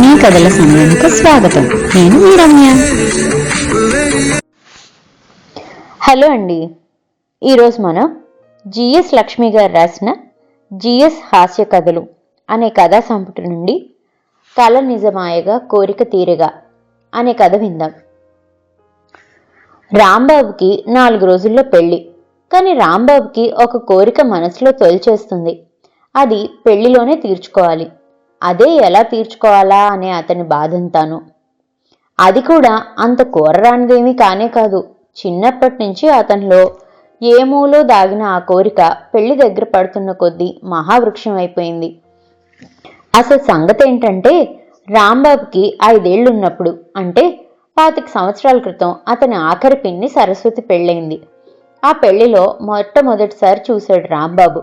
మీ కథల సమయానికి స్వాగతం. నేను మీ రమ్య. హలో అండి. ఈరోజు మనం జిఎస్ లక్ష్మి గారు రాసిన జిఎస్ హాస్య కథలు అనే కథా సంపుటి నుండి కల నిజమాయగా కోరిక తీరగా అనే కథ విందాం. రాంబాబుకి 4 రోజుల్లో పెళ్లి. కానీ రాంబాబుకి ఒక కోరిక మనసులో తొలిచేస్తుంది. అది పెళ్లిలోనే తీర్చుకోవాలి. అదే ఎలా తీర్చుకోవాలా అనే అతని బాధంతాను. అది కూడా అంత కోరరానిదేమీ కానే కాదు. చిన్నప్పటి నుంచి అతనిలో ఏమూలో దాగిన ఆ కోరిక పెళ్లి దగ్గర పడుతున్న కొద్దీ మహావృక్షం అయిపోయింది. అసలు సంగతి ఏంటంటే, రాంబాబుకి 5 ఏళ్లున్నప్పుడు, అంటే 25 సంవత్సరాల క్రితం అతని ఆఖరి పిన్ని సరస్వతి పెళ్ళైంది. ఆ పెళ్లిలో మొట్టమొదటిసారి చూశాడు రాంబాబు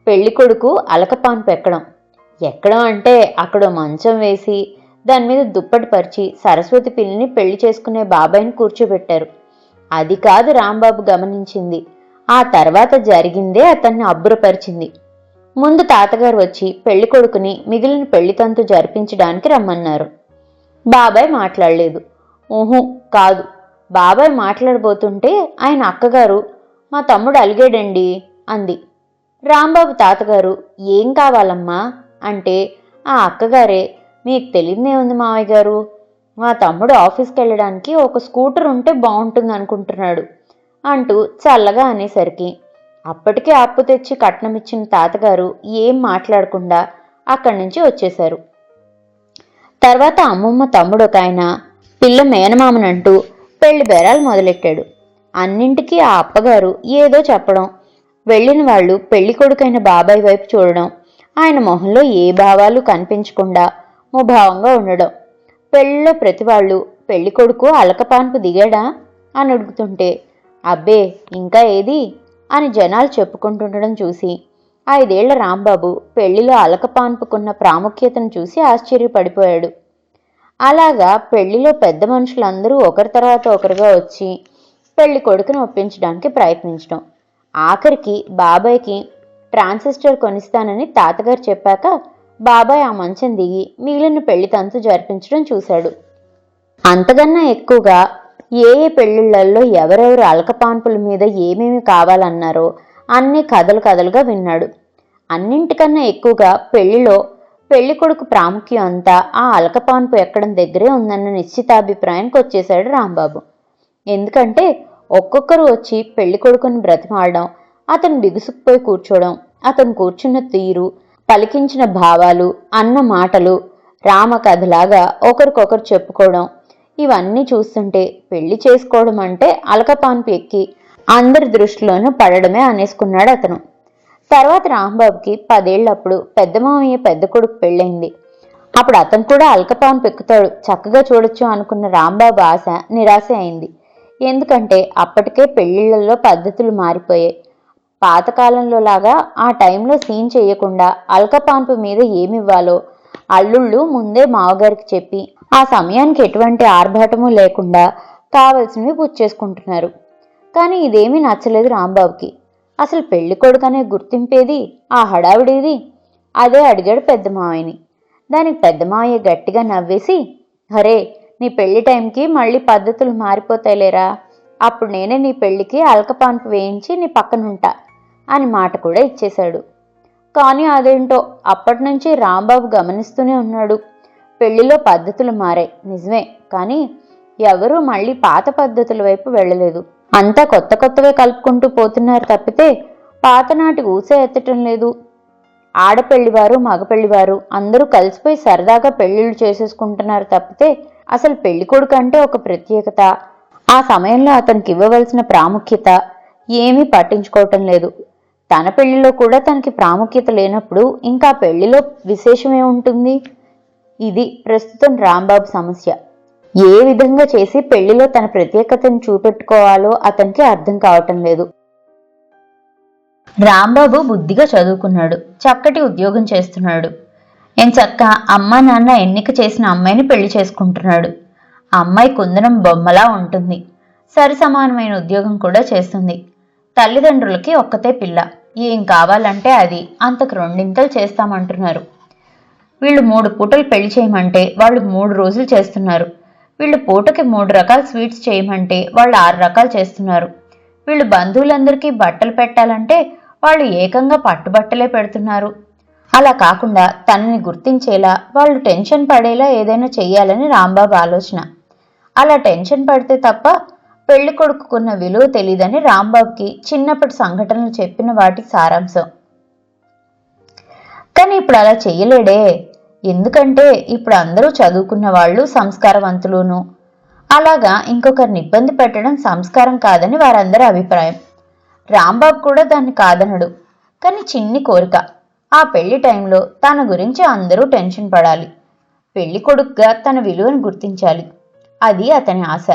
పెళ్లి కొడుకు అలకపాన్పు ఎక్కడం అంటే అక్కడ మంచం వేసి దాని మీద దుప్పటి పరిచి సరస్వతి పిల్లిని పెళ్లి చేసుకునే బాబాయిని కూర్చోబెట్టారు. అది కాదు రాంబాబు గమనించింది. ఆ తర్వాత జరిగిందే అతన్ని అబ్బురపరిచింది. ముందు తాతగారు వచ్చి పెళ్లి కొడుకుని మిగిలిన పెళ్లితంతు జరిపించడానికి రమ్మన్నారు. బాబాయ్ మాట్లాడలేదు. ఊహు కాదు. బాబాయ్ మాట్లాడబోతుంటే ఆయన అక్కగారు, మా తమ్ముడు అలిగాడండి అంది. రాంబాబు తాతగారు, ఏం కావాలమ్మా అంటే ఆ అక్కగారే, మీకు తెలియదే ఉంది మావయ్య గారు, మా తమ్ముడు ఆఫీస్కి వెళ్ళడానికి ఒక స్కూటర్ ఉంటే బాగుంటుంది అనుకుంటున్నాడు అంటూ చల్లగా అనేసరికి అప్పటికే అప్పు తెచ్చి కట్నమిచ్చిన తాతగారు ఏం మాట్లాడకుండా అక్కడి నుంచి వచ్చేశారు. తర్వాత అమ్మమ్మ తమ్ముడు ఒక ఆయన పిల్ల మేనమామనంటూ పెళ్లి బేరాలు మొదలెట్టాడు. అన్నింటికీ ఆ అప్పగారు ఏదో చెప్పడం, వెళ్ళిన వాళ్ళు పెళ్లి కొడుకైన బాబాయ్ వైపు చూడడం, ఆయన మొహంలో ఏ భావాలు కనిపించకుండా ముభావంగా ఉండడం. పెళ్లిలో ప్రతి వాళ్ళు పెళ్లి కొడుకు అలకపాన్పు దిగాడా అని అడుగుతుంటే అబ్బే ఇంకా ఏది అని జనాలు చెప్పుకుంటుండడం చూసి 5 ఏళ్ల రాంబాబు పెళ్లిలో అలకపాన్పుకున్న ప్రాముఖ్యతను చూసి ఆశ్చర్యపడిపోయాడు. అలాగా పెళ్లిలో పెద్ద మనుషులందరూ ఒకరి తర్వాత ఒకరుగా వచ్చి పెళ్లి కొడుకుని ఒప్పించడానికి ప్రయత్నించడం. ఆఖరికి బాబాయ్కి ట్రాన్సిస్టర్ కొనిస్తానని తాతగారు చెప్పాక బాబాయ్ ఆ మంచం దిగి మిగిలిన పెళ్లి తంతు జరిపించడం చూశాడు. అంతకన్నా ఎక్కువగా ఏ పెళ్లిళ్లలో ఎవరెవరు అలకపాన్పుల మీద ఏమేమి కావాలన్నారో అన్ని కథలుగా విన్నాడు. అన్నింటికన్నా ఎక్కువగా పెళ్లిలో పెళ్లి కొడుకు ప్రాముఖ్యం అంతా ఆ అలకపాన్పు ఎక్కడం దగ్గరే ఉందన్న నిశ్చితాభిప్రాయానికి వచ్చేశాడు రాంబాబు. ఎందుకంటే ఒక్కొక్కరు వచ్చి పెళ్లి కొడుకుని బ్రతిమాడడం, అతను బిగుసుకుపోయి కూర్చోవడం, అతను కూర్చున్న తీరు, పలికించిన భావాలు, అన్న మాటలు రామకథలాగా ఒకరికొకరు చెప్పుకోవడం, ఇవన్నీ చూస్తుంటే పెళ్లి చేసుకోవడం అంటే అలకపాన్పు ఎక్కి అందరి దృష్టిలోనూ పడడమే అనేసుకున్నాడు అతను. తర్వాత రాంబాబుకి 10 ఏళ్ళప్పుడు పెద్ద మామయ్య పెద్ద కొడుకు పెళ్ళైంది. అప్పుడు అతను కూడా అలకపాన్పు ఎక్కుతాడు, చక్కగా చూడొచ్చు అనుకున్న రాంబాబు ఆశ నిరాశ అయింది. ఎందుకంటే అప్పటికే పెళ్లిళ్లలో పద్ధతులు మారిపోయాయి. పాతకాలంలో లాగా ఆ టైంలో సీన్ చేయకుండా అల్కపాన్పు మీద ఏమివ్వాలో అల్లుళ్ళు ముందే మావగారికి చెప్పి ఆ సమయానికి ఎటువంటి ఆర్భాటము లేకుండా కావలసినవి పుచ్చేసుకుంటున్నారు. కానీ ఇదేమీ నచ్చలేదు రాంబాబుకి. అసలు పెళ్లి కొడుకనే గుర్తింపేది, ఆ హడావిడేది? అదే అడిగాడు పెద్ద మావయ్యని. దానికి పెద్ద మావయ్య గట్టిగా నవ్వేసి, అరే నీ పెళ్లి టైంకి మళ్ళీ పద్ధతులు మారిపోతాయిలేరా, అప్పుడు నేనే నీ పెళ్లికి అల్కపాన్పు వేయించి నీ పక్కనుంటా అని మాట కూడా ఇచ్చేశాడు. కానీ అదేంటో అప్పటి నుంచి రాంబాబు గమనిస్తూనే ఉన్నాడు. పెళ్లిలో పద్ధతులు మారాయి నిజమే, కానీ ఎవరూ మళ్ళీ పాత పద్ధతుల వైపు వెళ్ళలేదు. అంతా కొత్తవే కలుపుకుంటూ పోతున్నారు తప్పితే పాతనాటి ఊసే ఎత్తటం లేదు. ఆడపెళ్లివారు మగపెళ్లివారు అందరూ కలిసిపోయి సరదాగా పెళ్లిళ్ళు చేసేసుకుంటున్నారు తప్పితే అసలు పెళ్లి కొడుకు అంటే ఒక ప్రత్యేకత, ఆ సమయంలో అతనికి ఇవ్వవలసిన ప్రాముఖ్యత ఏమీ పట్టించుకోవటం లేదు. తన పెళ్లిలో కూడా తనకి ప్రాముఖ్యత లేనప్పుడు ఇంకా పెళ్లిలో విశేషమే ఉంటుంది. ఇది ప్రస్తుతం రాంబాబు సమస్య. ఏ విధంగా చేసి పెళ్లిలో తన ప్రత్యేకతను చూపెట్టుకోవాలో అతనికి అర్థం కావటం లేదు. రాంబాబు బుద్ధిగా చదువుకున్నాడు, చక్కటి ఉద్యోగం చేస్తున్నాడు. ఎంచక్క అమ్మా నాన్న ఎన్నిక చేసిన అమ్మాయిని పెళ్లి చేసుకుంటున్నాడు. ఆ అమ్మాయి కుందనం బొమ్మలా ఉంటుంది. సరి సమానమైన ఉద్యోగం కూడా చేస్తుంది. తల్లిదండ్రులకి ఒక్కతే పిల్ల. ఏం కావాలంటే అది అంతకు రెండింతలు చేస్తామంటున్నారు. వీళ్ళు 3 పూటలు పెళ్లి చేయమంటే వాళ్ళు 3 రోజులు చేస్తున్నారు. వీళ్ళు పూటకి 3 రకాల స్వీట్స్ చేయమంటే వాళ్ళు 6 రకాలు చేస్తున్నారు. వీళ్ళు బంధువులందరికీ బట్టలు పెట్టాలంటే వాళ్ళు ఏకంగా పట్టుబట్టలే పెడుతున్నారు. అలా కాకుండా తనని గుర్తించేలా వాళ్ళు టెన్షన్ పడేలా ఏదైనా చెయ్యాలని రాంబాబు ఆలోచన. అలా టెన్షన్ పడితే తప్ప పెళ్లి కొడుకున్న విలువ తెలియదని రాంబాబుకి చిన్నప్పటి సంఘటనలు చెప్పిన వాటి సారాంశం. కానీ ఇప్పుడు అలా చెయ్యలేడే. ఎందుకంటే ఇప్పుడు అందరూ చదువుకున్న వాళ్ళు, సంస్కారవంతులును. అలాగా ఇంకొకరిని ఇబ్బంది పెట్టడం సంస్కారం కాదని వారందరి అభిప్రాయం. రాంబాబు కూడా దాన్ని కాదనడు. కానీ చిన్ని కోరిక, ఆ పెళ్లి టైంలో తన గురించి అందరూ టెన్షన్ పడాలి. పెళ్లి కొడుకుగా తన విలువను గుర్తించాలి. అది అతని ఆశ.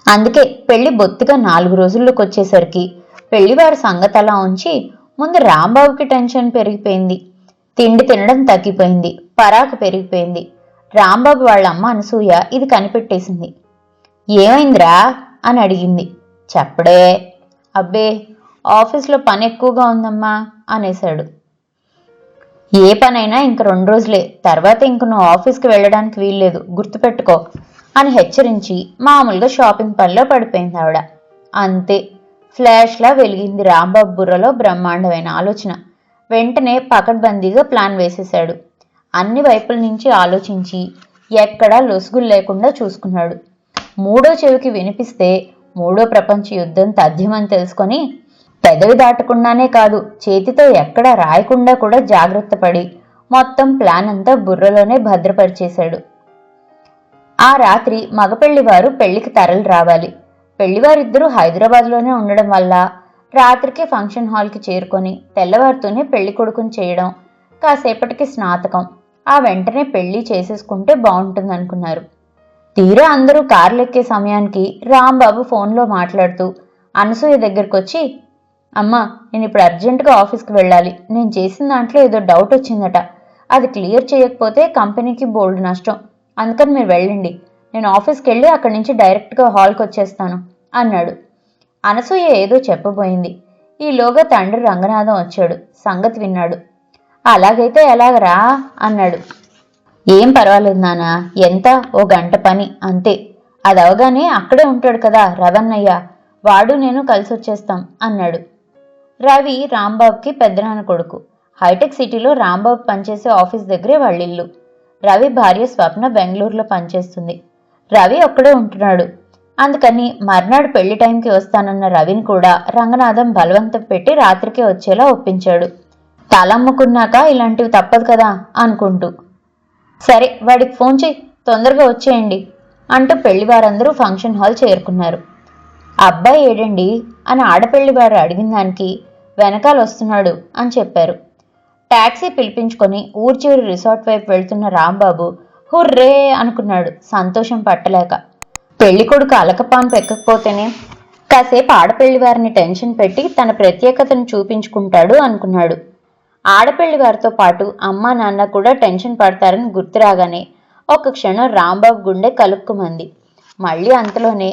అందుకే పెళ్లి బొత్తిగా 4 రోజుల్లోకి వచ్చేసరికి పెళ్లివారి సంగతి అలా ఉంచి ముందు రాంబాబుకి టెన్షన్ పెరిగిపోయింది. తిండి తినడం తగ్గిపోయింది. పరాకు పెరిగిపోయింది. రాంబాబు వాళ్ళ అమ్మ అనసూయ ఇది కనిపెట్టేసింది. ఏమైందిరా అని అడిగింది. చెప్పడే. అబ్బే, ఆఫీస్లో పని ఎక్కువగా ఉందమ్మా అనేశాడు. ఏ పనైనా ఇంక 2 రోజులే, తర్వాత ఇంక నువ్వు ఆఫీస్కి వెళ్ళడానికి వీల్లేదు, గుర్తుపెట్టుకో అని హెచ్చరించి మామూలుగా షాపింగ్ పనిలో పడిపోయింది ఆవిడ. అంతే, ఫ్లాష్లా వెలిగింది రాంబాబు బుర్రలో బ్రహ్మాండమైన ఆలోచన. వెంటనే పకడ్బందీగా ప్లాన్ వేసేశాడు. అన్ని వైపుల నుంచి ఆలోచించి ఎక్కడా లొసుగులు లేకుండా చూసుకున్నాడు. 3వ చెవికి వినిపిస్తే 3వ ప్రపంచ యుద్ధం తథ్యమని తెలుసుకొని పెదవి దాటకుండానే కాదు, చేతితో ఎక్కడా రాయకుండా కూడా జాగ్రత్త పడి మొత్తం ప్లాన్ అంతా బుర్రలోనే భద్రపరిచేశాడు. ఆ రాత్రి మగపెళ్లివారు పెళ్లికి తరలి రావాలి. పెళ్లివారిద్దరూ హైదరాబాద్లోనే ఉండడం వల్ల రాత్రికి ఫంక్షన్ హాల్కి చేరుకొని తెల్లవారితోనే పెళ్లి కొడుకుని చేయడం, కాసేపటికి స్నాతకం, ఆ వెంటనే పెళ్లి చేసేసుకుంటే బాగుంటుందనుకున్నారు. తీరా అందరూ కార్లెక్కే సమయానికి రాంబాబు ఫోన్లో మాట్లాడుతూ అనసూయ దగ్గరకొచ్చి, అమ్మా, నేను ఇప్పుడు అర్జెంటుగా ఆఫీస్కి వెళ్ళాలి. నేను చేసిన దాంట్లో ఏదో డౌట్ వచ్చిందట. అది క్లియర్ చేయకపోతే కంపెనీకి బోల్డ్ నష్టం. అందుకని మీరు వెళ్ళండి. నేను ఆఫీస్కి వెళ్ళి అక్కడి నుంచి డైరెక్ట్గా హాల్కి వచ్చేస్తాను అన్నాడు. అనసూయ ఏదో చెప్పబోయింది. ఈలోగా తండ్రి రంగనాథం వచ్చాడు. సంగతి విన్నాడు. అలాగైతే ఎలాగరా అన్నాడు. ఏం పర్వాలేదు నాన్న, ఎంత, ఓ గంట పని అంతే. అది అవగానే అక్కడే ఉంటాడు కదా రవన్నయ్య, వాడు నేను కలిసి వచ్చేస్తాం అన్నాడు. రవి రాంబాబుకి పెద్దనాన్న కొడుకు. హైటెక్ సిటీలో రాంబాబు పనిచేసే ఆఫీస్ దగ్గరే వాళ్ళిల్లు. రవి భార్య స్వప్న బెంగళూరులో పనిచేస్తుంది. రవి ఒక్కడే ఉంటున్నాడు. అందుకని మర్నాడు పెళ్లి టైంకి వస్తానన్న రవిని కూడా రంగనాథం బలవంతం పెట్టి రాత్రికే వచ్చేలా ఒప్పించాడు. తలమ్ముకున్నాక ఇలాంటివి తప్పదు కదా అనుకుంటూ. సరే, వాడికి ఫోన్ చేయి, తొందరగా వచ్చేయండి అంటూ పెళ్లివారందరూ ఫంక్షన్ హాల్ చేరుకున్నారు. అబ్బాయి ఏడండి అని ఆడపెళ్లివారు అడిగిన దానికి వెనకాల వస్తున్నాడు అని చెప్పారు. టాక్సీ పిలిపించుకొని ఊరి చివరి రిసార్ట్ వైపు వెళ్తున్న రాంబాబు హుర్రే అనుకున్నాడు, సంతోషం పట్టలేక. పెళ్లి కొడుకు అలకపాంపు ఎక్కకపోతేనే కాసేపు ఆడపెళ్లి వారిని టెన్షన్ పెట్టి తన ప్రత్యేకతను చూపించుకుంటాడు అనుకున్నాడు. ఆడపెళ్లి వారితో పాటు అమ్మా నాన్న కూడా టెన్షన్ పడతారని గుర్తురాగానే ఒక్క క్షణం రాంబాబు గుండె కలుక్కుమంది. మళ్ళీ అంతలోనే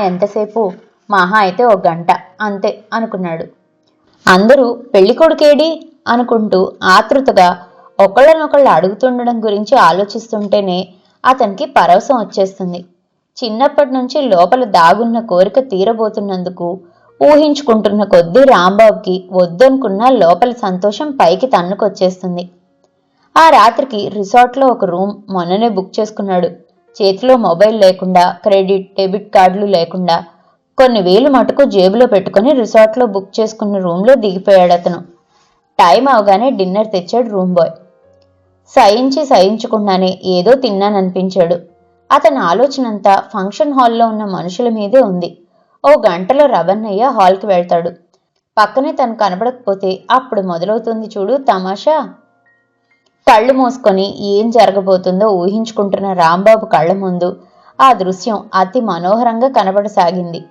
ఎంతసేపు, మహా అయితే 1 గంట అంతే అనుకున్నాడు. అందరూ పెళ్లి కొడుకేడి అనుకుంటూ ఆతృతగా ఒకళ్ళనొకళ్ళు అడుగుతుండడం గురించి ఆలోచిస్తుంటేనే అతనికి పరవశం వచ్చేస్తుంది. చిన్నప్పటి నుంచి లోపల దాగున్న కోరిక తీరబోతున్నందుకు ఊహించుకుంటున్న కొద్దీ రాంబాబుకి వద్దనుకున్న లోపలి సంతోషం పైకి తన్నుకొచ్చేస్తుంది. ఆ రాత్రికి రిసార్ట్లో ఒక రూమ్ మొన్ననే బుక్ చేసుకున్నాడు. చేతిలో మొబైల్ లేకుండా, క్రెడిట్ డెబిట్ కార్డులు లేకుండా కొన్ని వేలు మటుకు జేబులో పెట్టుకుని రిసార్ట్లో బుక్ చేసుకున్న రూమ్లో దిగిపోయాడు అతను. టైం అవగానే డిన్నర్ తెచ్చాడు రూమ్ బాయ్. సహించకుండానే ఏదో తిన్నాననిపించాడు. అతని ఆలోచనంతా ఫంక్షన్ హాల్లో ఉన్న మనుషుల మీదే ఉంది. 1 గంటలో రవన్నయ్య హాల్కి వెళ్తాడు. పక్కనే తను కనబడకపోతే అప్పుడు మొదలవుతుంది చూడు తమాషా. కళ్ళు మూసుకొని ఏం జరగబోతుందో ఊహించుకుంటున్న రాంబాబు కళ్ళ ముందు ఆ దృశ్యం అతి మనోహరంగా కనబడసాగింది.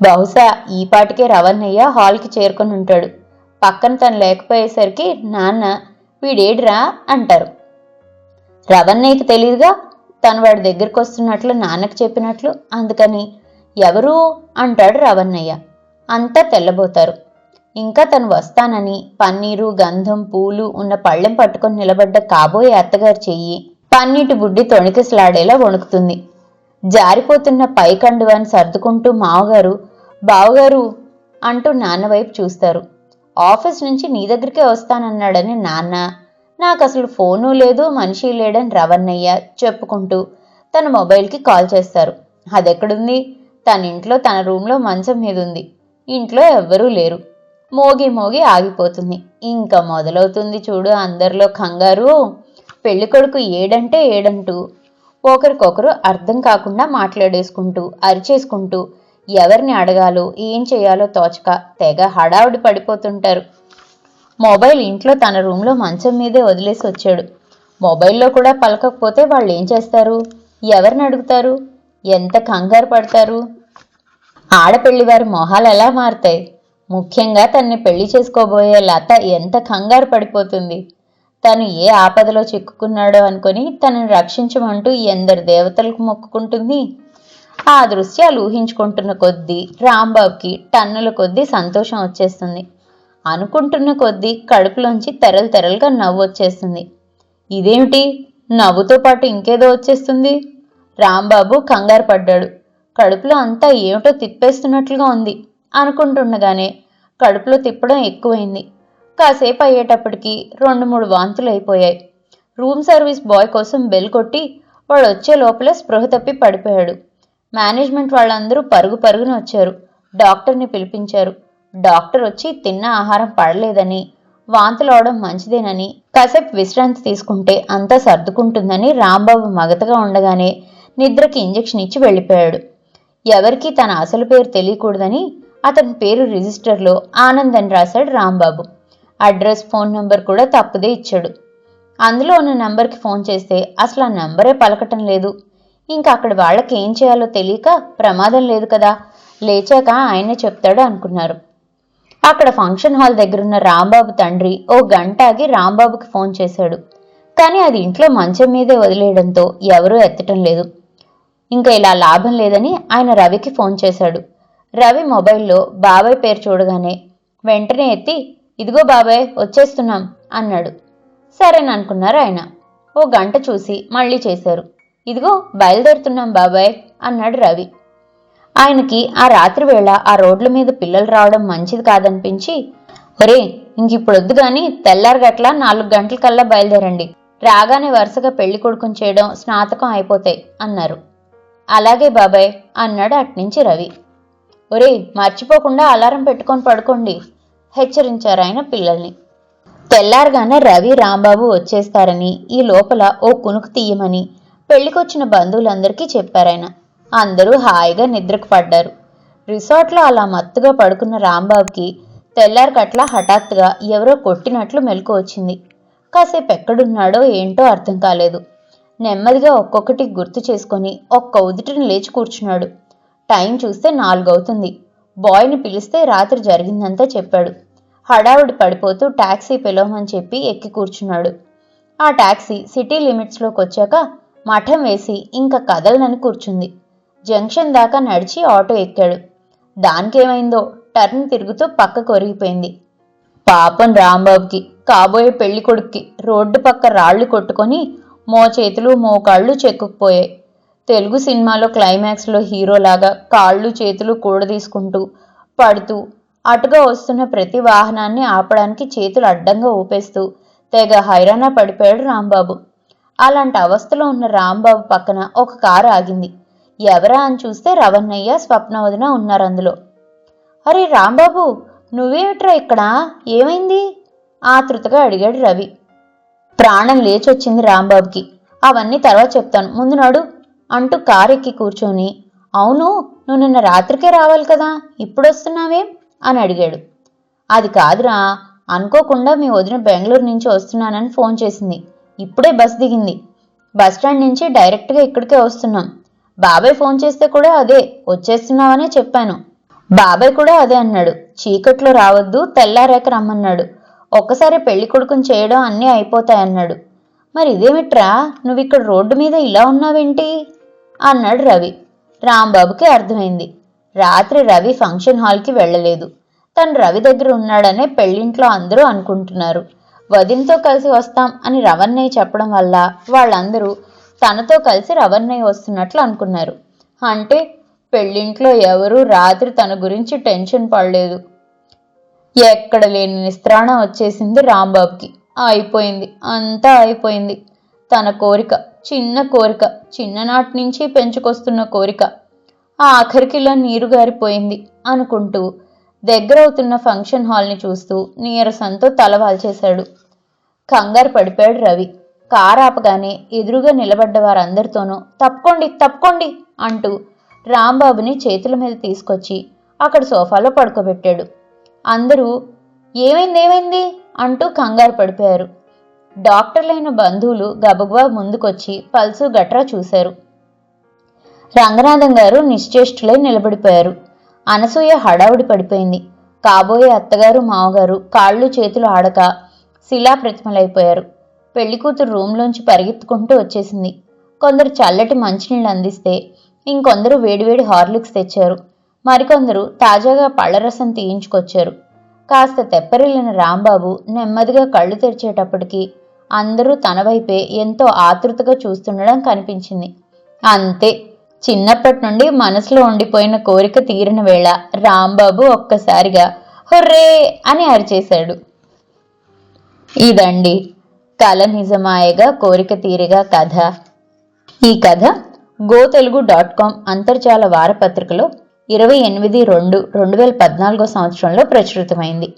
బహుశా ఈపాటికే రవన్నయ్య హాల్కి చేరుకొని ఉంటాడు. పక్కన తను లేకపోయేసరికి నాన్న వీడేడ్రా అంటారు. రవన్నయ్యకి తెలియదుగా తను వాడి దగ్గరికి వస్తున్నట్లు నాన్నకి చెప్పినట్లు. అందుకని ఎవరు అంటాడు రవన్నయ్య. అంతా తెల్లబోతారు. ఇంకా తను వస్తానని పన్నీరు గంధం పూలు ఉన్న పళ్ళెం పట్టుకొని నిలబడ్డ కాబోయే అత్తగారి చెయ్యి పన్నీటి బుడ్డి తొణికిసలాడేలా వణుకుతుంది. జారిపోతున్న పైకండువాన్ని సర్దుకుంటూ మావగారు బావగారు అంటూ నాన్న వైపు చూస్తారు. ఆఫీస్ నుంచి నీ దగ్గరికే వస్తానన్నాడని నాన్న, నాకు అసలు ఫోను లేదు మనిషి లేడని రవణయ్య చెప్పుకుంటూ తన మొబైల్కి కాల్ చేస్తారు. అదెక్కడుంది? తన ఇంట్లో తన రూమ్లో మంచం మీద ఉంది. ఇంట్లో ఎవ్వరూ లేరు. మోగి మోగి ఆగిపోతుంది. ఇంకా మొదలవుతుంది చూడు అందరిలో కంగారు. పెళ్ళికొడుకు ఏడంటే ఏడంటూ ఒకరికొకరు అర్థం కాకుండా మాట్లాడేసుకుంటూ అరిచేసుకుంటూ ఎవరిని అడగాలో ఏం చేయాలో తోచక తెగ హడావుడి పడిపోతుంటారు. మొబైల్ ఇంట్లో తన రూమ్లో మంచం మీదే వదిలేసి వచ్చాడు. మొబైల్లో కూడా పలకకపోతే వాళ్ళు ఏం చేస్తారు? ఎవరిని అడుగుతారు? ఎంత కంగారు పడతారు? ఆడపెళ్లి వారి మొహాలు ఎలా మారుతాయి? ముఖ్యంగా తన్ని పెళ్లి చేసుకోబోయే లత ఎంత కంగారు పడిపోతుంది. తను ఏ ఆపదలో చిక్కుకున్నాడో అనుకుని తనని రక్షించమంటూ ఎందరు దేవతలకు మొక్కుకుంటుంది. ఆ దృశ్యాలు ఊహించుకుంటున్న కొద్దీ రాంబాబుకి టన్నుల కొద్దీ సంతోషం వచ్చేస్తుంది. అనుకుంటున్న కొద్దీ కడుపులోంచి తెరలు తెరలుగా నవ్వు వచ్చేస్తుంది. ఇదేమిటి? నవ్వుతో పాటు ఇంకేదో వచ్చేస్తుంది. రాంబాబు కంగారు పడ్డాడు. కడుపులో అంతా ఏమిటో తిప్పేస్తున్నట్లుగా ఉంది. అనుకుంటుండగానే కడుపులో తిప్పడం ఎక్కువైంది. కాసేపు అయ్యేటప్పటికి 2-3 వాంతులు అయిపోయాయి. రూమ్ సర్వీస్ బాయ్ కోసం బెల్ కొట్టి వాడు వచ్చే లోపలే స్పృహ తప్పి పడిపోయాడు. మేనేజ్మెంట్ వాళ్ళందరూ పరుగు పరుగున వచ్చారు. డాక్టర్ని పిలిపించారు. డాక్టర్ వచ్చి తిన్న ఆహారం పడలేదని, వాంతులు అవడం మంచిదేనని, కాసేపు విశ్రాంతి తీసుకుంటే అంతా సర్దుకుంటుందని రాంబాబు మగతగా ఉండగానే నిద్రకి ఇంజెక్షన్ ఇచ్చి వెళ్ళిపోయాడు. ఎవరికీ తన అసలు పేరు తెలియకూడదని అతని పేరు రిజిస్టర్లో ఆనంద్ అని రాశాడు రాంబాబు. అడ్రస్ ఫోన్ నంబర్ కూడా తప్పుదే ఇచ్చాడు. అందులో ఉన్న నంబర్కి ఫోన్ చేస్తే అసలు ఆ నంబరే పలకటం లేదు. ఇంకా అక్కడ వాళ్ళకి ఏం చేయాలో తెలియక ప్రమాదం లేదు కదా, లేచాక ఆయనే చెప్తాడు అనుకున్నారు. అక్కడ ఫంక్షన్ హాల్ దగ్గరున్న రాంబాబు తండ్రి ఓ గంట ఆగి రాంబాబుకి ఫోన్ చేశాడు. కానీ అది ఇంట్లో మంచం మీదే వదిలేయడంతో ఎవరూ ఎత్తటం లేదు. ఇంకా ఇలా లాభం లేదని ఆయన రవికి ఫోన్ చేశాడు. రవి మొబైల్లో బాబాయ్ పేరు చూడగానే వెంటనే ఎత్తి, ఇదిగో బాబాయ్ వచ్చేస్తున్నాం అన్నాడు. సరేననుకున్నారు ఆయన. ఓ గంట చూసి మళ్ళీ చేశారు. ఇదిగో బయలుదేరుతున్నాం బాబాయ్ అన్నాడు రవి. ఆయనకి ఆ రాత్రి వేళ ఆ రోడ్ల మీద పిల్లలు రావడం మంచిది కాదనిపించి, ఒరే ఇంకిప్పుడొద్దు గాని తెల్లారగట్ల 4 గంటలకల్లా బయలుదేరండి. రాగానే వరుసగా పెళ్లి కొడుకుని చేయడం స్నాతకం అయిపోతాయి అన్నారు. అలాగే బాబాయ్ అన్నాడు అట్నుంచి రవి. ఒరే మర్చిపోకుండా అలారం పెట్టుకొని పడుకోండి హెచ్చరించారు ఆయన పిల్లల్ని. తెల్లారగానే రవి రాంబాబు వచ్చేస్తారని, ఈ లోపల ఓ కునుకు తీయమని పెళ్లికొచ్చిన బంధువులందరికీ చెప్పారాయన. అందరూ హాయిగా నిద్రకు పడ్డారు. రిసార్ట్లో అలా మత్తుగా పడుకున్న రాంబాబుకి తెల్లారికట్లా హఠాత్తుగా ఎవరో కొట్టినట్లు మెలకు వచ్చింది. కాసేపు ఎక్కడున్నాడో ఏంటో అర్థం కాలేదు. నెమ్మదిగా ఒక్కొక్కటి గుర్తు చేసుకొని ఒక్క ఉదుటిని లేచి కూర్చున్నాడు. టైం చూస్తే 4 అవుతుంది. బాయ్ని పిలిస్తే రాత్రి జరిగిందంతా చెప్పాడు. హడావుడి పడిపోతూ టాక్సీ పిలవమని చెప్పి ఎక్కి కూర్చున్నాడు. ఆ టాక్సీ సిటీ లిమిట్స్లోకి వచ్చాక మఠం వేసి ఇంకా కదలనని కూర్చుంది. జంక్షన్ దాకా నడిచి ఆటో ఎక్కాడు. దానికేమైందో టర్న్ తిరుగుతూ పక్కకు ఒరిగిపోయింది. పాపం రాంబాబుకి, కాబోయే పెళ్లి కొడుక్కి రోడ్డు పక్క రాళ్లు కొట్టుకొని మోచేతులు మోకాళ్ళు చెక్కుకుపోయాయి. తెలుగు సినిమాలో క్లైమాక్స్లో హీరోలాగా కాళ్ళు చేతులు కూడదీసుకుంటూ పడుతూ అటుగా వస్తున్న ప్రతి వాహనాన్ని ఆపడానికి చేతులు అడ్డంగా ఊపేస్తూ తెగ హైరాణ పడిపోయాడు రాంబాబు. అలాంటి అవస్థలో ఉన్న రాంబాబు పక్కన ఒక కారు ఆగింది. ఎవరా అని చూస్తే రవణయ్య, స్వప్నవదిన ఉన్నారు అందులో. అరే రాంబాబు, నువ్వేమిట్రా ఇక్కడ, ఏమైంది ఆతృతగా అడిగాడు రవి. ప్రాణం లేచొచ్చింది రాంబాబుకి. అవన్నీ తర్వాత చెప్తాను, ముందు నడు అంటూ కారు ఎక్కి కూర్చొని, అవును నువ్వు నిన్న రాత్రికే రావాలి కదా, ఇప్పుడొస్తున్నావేం అని అడిగాడు. అది కాదురా, అనుకోకుండా మీ వదిన బెంగళూరు నుంచి వస్తున్నానని ఫోన్ చేసింది. ఇప్పుడే బస్ దిగింది. బస్టాండ్ నుంచి డైరెక్ట్గా ఇక్కడికే వస్తున్నాం. బాబాయ్ ఫోన్ చేస్తే కూడా అదే వచ్చేస్తున్నావనే చెప్పాను. బాబాయ్ కూడా అదే అన్నాడు. చీకట్లో రావద్దు, తెల్లారాక రమ్మన్నాడు. ఒక్కసారి పెళ్లి కొడుకుని చేయడం అన్నీ అయిపోతాయన్నాడు. మరి ఇదేమిట్రా, నువ్విక్కడ రోడ్డు మీద ఇలా ఉన్నావేంటి అన్నాడు రవి. రాంబాబుకి అర్థమైంది. రాత్రి రవి ఫంక్షన్ హాల్కి వెళ్ళలేదు. తను రవి దగ్గర ఉన్నాడనే పెళ్ళింట్లో అందరూ అనుకుంటున్నారు. వదినతో కలిసి వస్తాం అని రవణ్ణయ్య చెప్పడం వల్ల వాళ్ళందరూ తనతో కలిసి రవణ్ణయ్య వస్తున్నట్లు అనుకున్నారు. అంటే పెళ్ళింట్లో ఎవరూ రాత్రి తన గురించి టెన్షన్ పడలేదు. ఎక్కడ లేని నిస్త్రాణ వచ్చేసింది రాంబాబుకి. అయిపోయింది, అంతా అయిపోయింది. తన కోరిక, చిన్న కోరిక, చిన్ననాటి నుంచి పెంచుకొస్తున్న కోరిక ఆఖరికిలా నీరు గారిపోయింది అనుకుంటూ దగ్గరవుతున్న ఫంక్షన్ హాల్ని చూస్తూ నీరసంతో తల వాల్చేశాడు. కంగారు పడిపోయాడు రవి. కారు ఆపగానే ఎదురుగా నిలబడ్డ వారందరితోనూ తప్పుకోండి తప్పుకోండి అంటూ రాంబాబుని చేతుల మీద తీసుకొచ్చి అక్కడ సోఫాలో పడుకోబెట్టాడు. అందరూ ఏమైంది అంటూ కంగారు పడిపోయారు. డాక్టర్లైన బంధువులు గబగబా ముందుకొచ్చి పల్సు గట్రా చూశారు. రంగనాథం గారు నిశ్చేష్టులై నిలబడిపోయారు. అనసూయ హడావుడి పడిపోయింది. కాబోయే అత్తగారు మావగారు కాళ్ళు చేతులు ఆడక శిలా ప్రతిమలైపోయారు. పెళ్లికూతురు రూంలోంచి పరిగెత్తుకుంటూ వచ్చేసింది. కొందరు చల్లటి మంచినీళ్ళు అందిస్తే ఇంకొందరు వేడివేడి హార్లిక్స్ తెచ్చారు. మరికొందరు తాజాగా పళ్ళరసం తీయించుకొచ్చారు. కాస్త తెప్పరిల్లిన రాంబాబు నెమ్మదిగా కళ్ళు తెరిచేటప్పటికి అందరూ తన వైపే ఎంతో ఆతృతగా చూస్తుండడం కనిపించింది. అంతే, చిన్నప్పటి నుండి మనసులో ఉండిపోయిన కోరిక తీరిన వేళ రాంబాబు ఒక్కసారిగా హుర్రే అని అరిచేశాడు. ఇదండి కల నిజమాయగా కోరిక తీరిగా కథ. ఈ కథ gotelugu.com అంతర్జాల వారపత్రికలో 28/2/2014 సంవత్సరంలో ప్రచురితమైంది.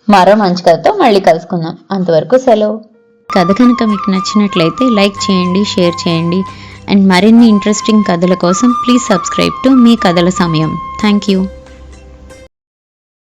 మరో మంచి కథతో మళ్ళీ కలుసుకుందాం. అంతవరకు సెలవు. కథ కనుక మీకు నచ్చినట్లయితే లైక్ చేయండి, షేర్ చేయండి. అండ్ మరిన్ని ఇంట్రెస్టింగ్ కథల కోసం ప్లీజ్ సబ్స్క్రైబ్ టు మీ కథల సమయం. Thank you.